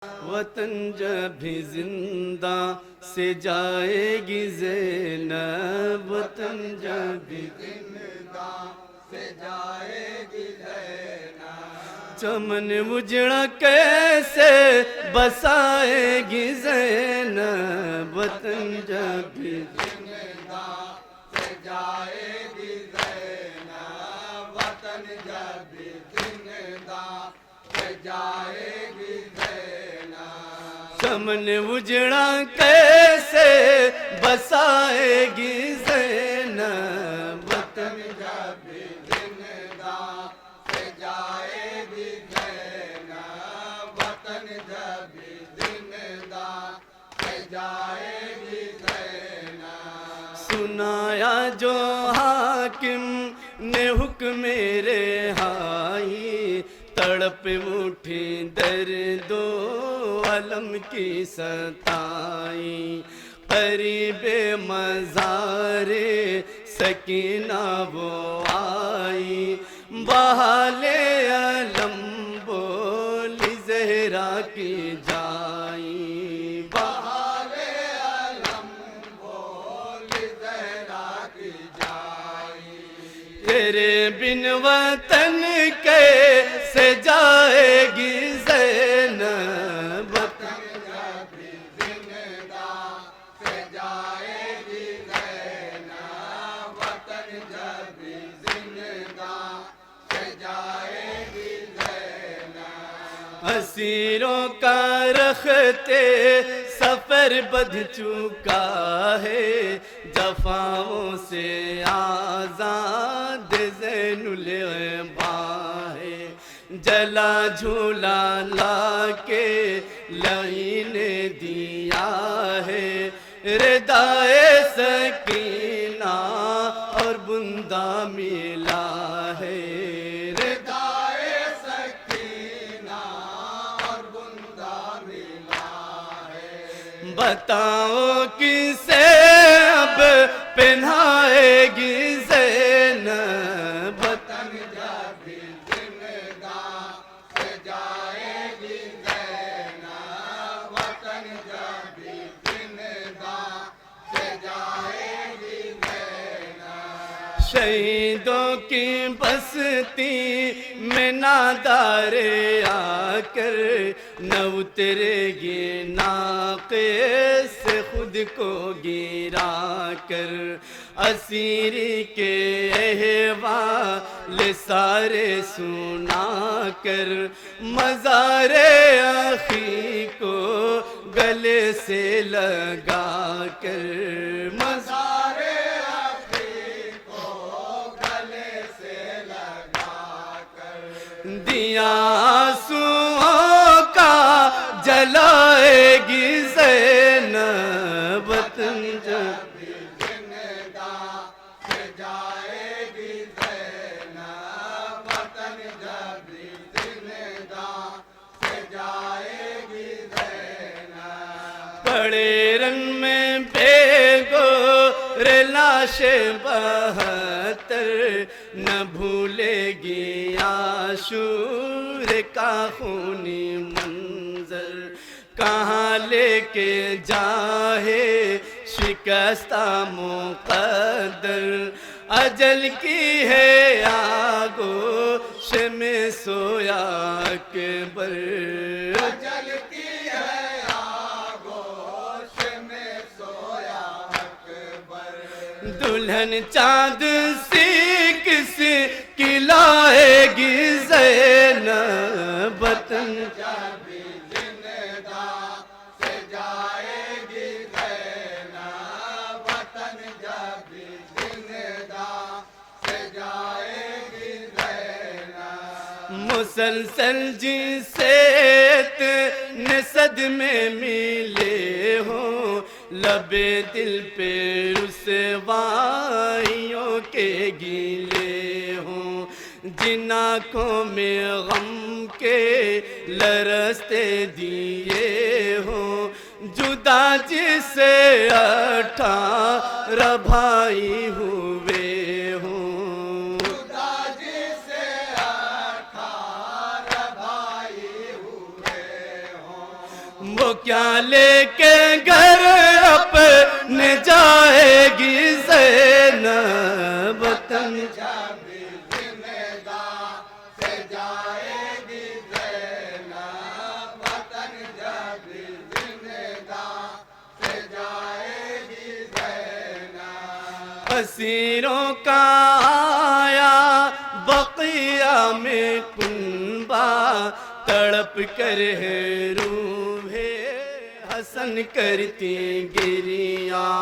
وطن جب بھی زندہ سے جائے گی زینب، وطن جب بھی زندہ سے جائے گی زینب، چمن اجڑا کیسے بسائے گی زینب، وطن جب بھی زندہ سے جائے گی زینب، وطن جب بھی زندہ سے جائے گی زینب، چمن اجڑا کیسے بسائے گی زینب، وطن جب بھی زندہ سے جائے گی زینب، وطن جب بھی زندہ سے جائے گی زینب، سنایا جو حاکم نے حکم رہائی، تڑپ اٹھی درد و علم کی ستائی، قریب مزار سکینہ وہ آئی، بحال علم بولی زہرا کی جائی، بحال علم بول زہرا کی جائی، تیرے بن وطن کیسے جائے گی زینب، وطن جب بھی زندہ سے جائے گی زینب، وطن جب بھی زندہ سے جائے گی زینب، اسیروں کا رختے سفر بدھ چکا ہے، جفاؤں سے آزاد زین العبا ہے، جلا جھولا لا کے لائی نے دیا ہے، ردائے سکینہ اور بندہ ملا ہے، ردائے سکینہ اور بندہ ملا ہے، بتاؤ کسے اب پہنائے گی زینب، وطن جب بھی زندہ سے جائے گی زینب، وطن جب بھی زندہ سے جائے گی زینب، شہیدوں کی بستی میں نادار آ کر نہ اترے گی ناقے سے خود کو گرا کر، اسیری کے احوال سارے سنا کر، مزار اخی کو گلے سے لگا کر، سارے اخی کو گلے سے لگا کر، دیا آنسوؤں کا جلائے گی زینب، وطن جب بھی زندہ سے جائے گی زینب، وطن جب بھی زندہ سے جائے گی زینب، بڑے رنگ میں بھیگو رے لاش 72، نہ بھولے گی عاشور کا خونی منظر، کہاں لے کے جاہے شکستہ مقدر، اجل کی ہے آگوش میں سویا اکبر، اجل کی ہے آگوش میں سویا اکبر، دلہن چاند سی کس کی لائے گی زینب، وطن جب بھی زندہ سے جائے گی زینب، وطن جب بھی زندہ سے جائے گی زینب، مسلسل جسے اتنے صدمے ملے ہوں، لبے دل پہ رسوائیوں کے گلے ہوں، جن آنکھوں میں غم کے لرزتے دیے ہوں، جدا جسے 18 بھائی ہوئے ہوں، خدا جسے 18 بھائی ہوئے ہوں، وہ کیا لے کے گھر اپنے جائے گی زینب وطن جب زندہ سے جائے گی زینب وطن جب زندہ سے جائے گی زینب اسیروں کا آیا بقیہ میں کنبہ تڑپ کر ہے روح حسن کرتی گریاں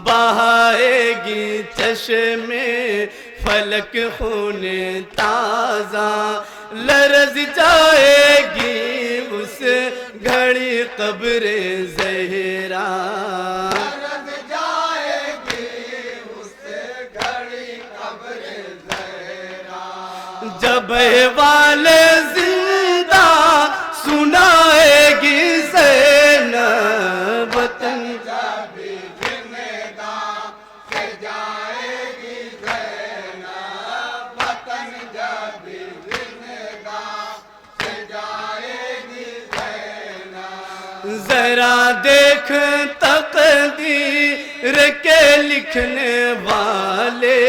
بہائے گی چشم فلک خون تازہ لرز جائے گی اس گھڑی قبر زہرا لرز جائے گی اس گھڑی قبر زہرا جب والے زندہ سنائے گی زینب وطن جب زندہ سے جائے گی زینب وطن جب زندہ سے جائے گی زینب ذرا دیکھ تقدیر کے لکھنے والے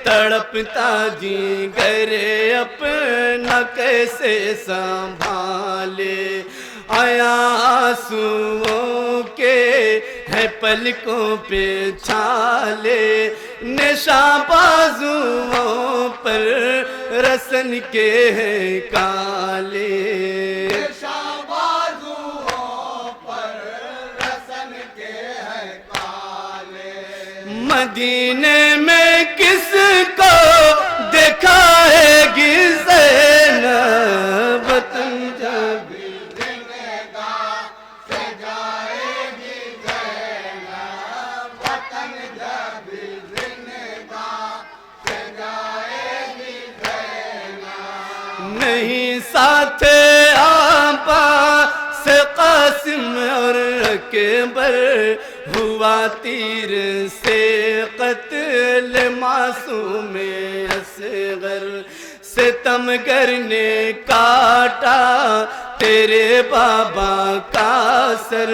تڑپتا جگر اپنا کیسے سنبھالے آیا آنسوؤں کے ہے پلکوں پہ چھالے نشاں بازوؤں پر رسن کے ہیں کالے بازوؤں پر رسن کے ہے کالے مدینے میں کس کو دکھائے گی زینب وطن جب زندہ سے جائے گی زینب وطن جب زندہ سے جائے گی زینب نہیں ساتھ آبا سے قاسم اور اکبر ہوا تیر سے قتل معصوم اصغر ستمگر نے کاٹا تیرے بابا کا سر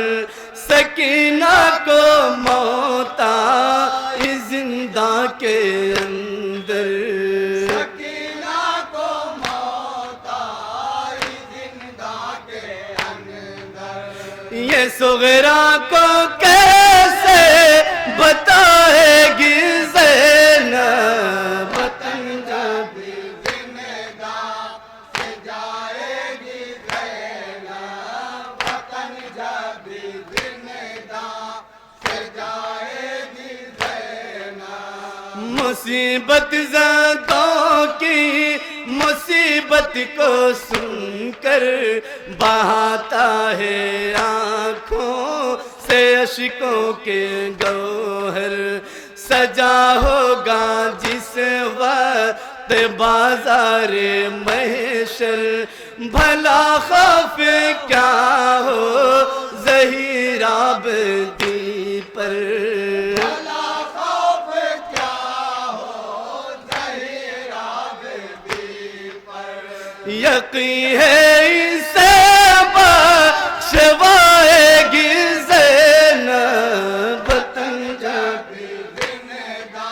سکینہ کو موت آئی زندہ کے اندر سکینہ کو موت آئی زندہ کے اندر یہ صغرا کو کیسے بتائے گی زینب وطن جب زندہ سے جائے گی زینب وطن جب زندہ سے جائے گی زینب مصیبت زدوں کی مصیبت کو سن کر بہاتا ہے آنکھوں سے اشکوں کے گوہر سجا ہوگا جس وقت بازار محشر بھلا خوف کیا ہو ظہیرہ بدی پر بھلا خوف کیا ہو ظہیرہ بدی پر یقین ہے اسے بخشوائے گی زینب وطن جب زندہ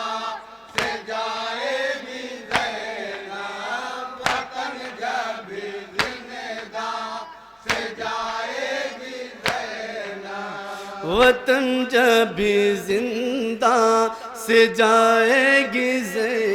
سے جائے گی زینب وطن جب زندہ سے جائے گی زینب وطن جب زندہ سے جائے گی زینب